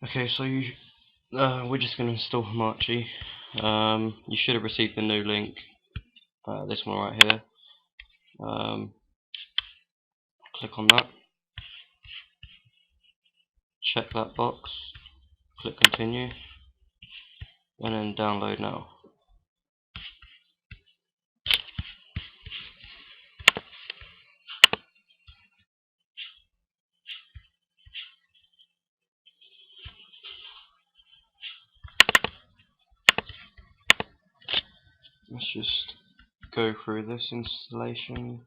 Okay, so we're just going to install Hamachi. You should have received the new link, this one right here. Click on that, check that box, click continue, and then download now. Let's just go through this installation.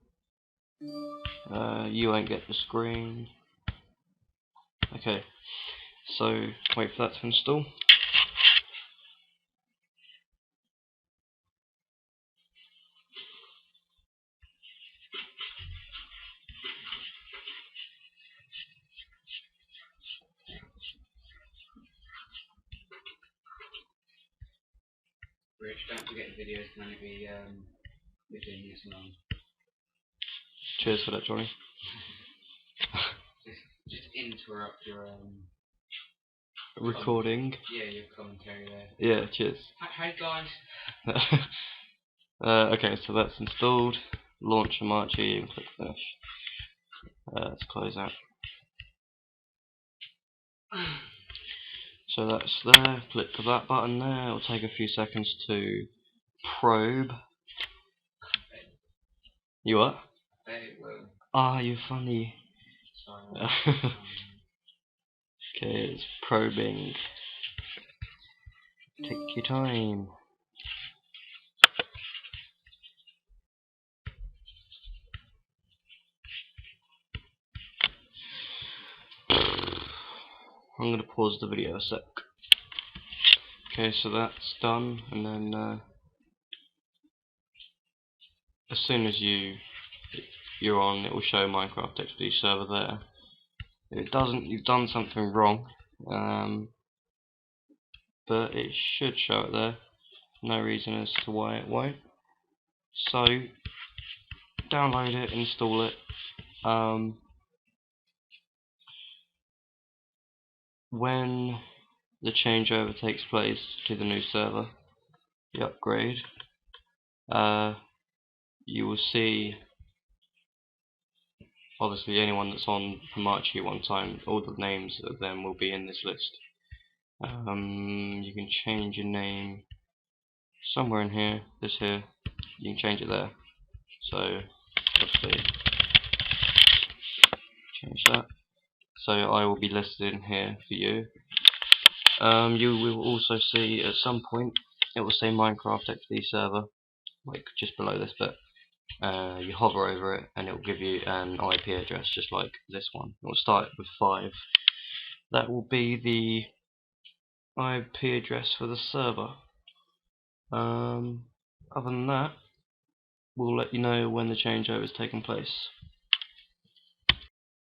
You won't get the screen. Okay, so wait for that to install. Rich, don't forget the videos can only be within this long. Cheers for that, Johnny. just interrupt your Recording. your commentary there. Yeah, cheers. Hi guys. Okay, so that's installed. Launch Hamachi and click finish. Let's close that. So that's there. Click that button there. It'll take a few seconds to probe. You what? I bet it will. Ah, you're funny. Sorry. Okay, it's probing. Take your time. I'm gonna pause the video a sec. Okay, so that's done, and then as soon as you're on, it will show Minecraft XD server there. If it doesn't, you've done something wrong, but it should show it there. No reason as to why it won't. So download it, install it. When the changeover takes place to the new server, the upgrade, you will see, obviously anyone that's on Hamachi at one time, all the names of them will be in this list. You can change your name somewhere in here, this here, you can change it there. So obviously change that. So I will be listed in here for you. You will also see at some point it will say Minecraft XD server, like just below this bit. You hover over it and it will give you an IP address just like this one. It will start with 5. That will be the IP address for the server. Other than that, we'll let you know when the changeover has taken place.